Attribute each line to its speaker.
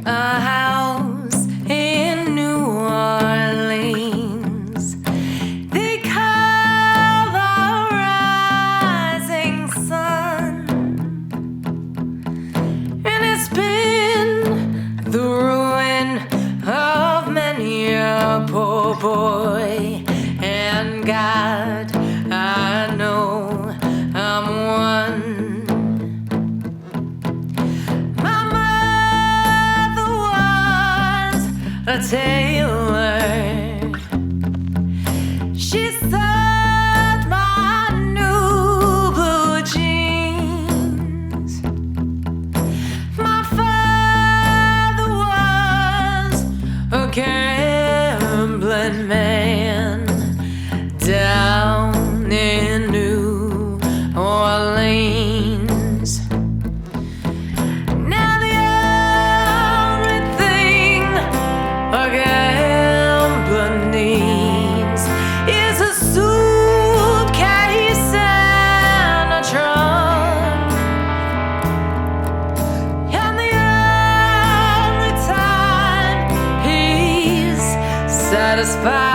Speaker 1: a house in New Orleans. They call the rising sun, and it's been the ruin of many a poor boy. And God, I know I'm one. My mother was a tailor. She sewed my new blue jeans. My father was a gambling man down in New Orleans. Now the only thing a gambler needs is a suitcase and a trunk. And the only time he's satisfied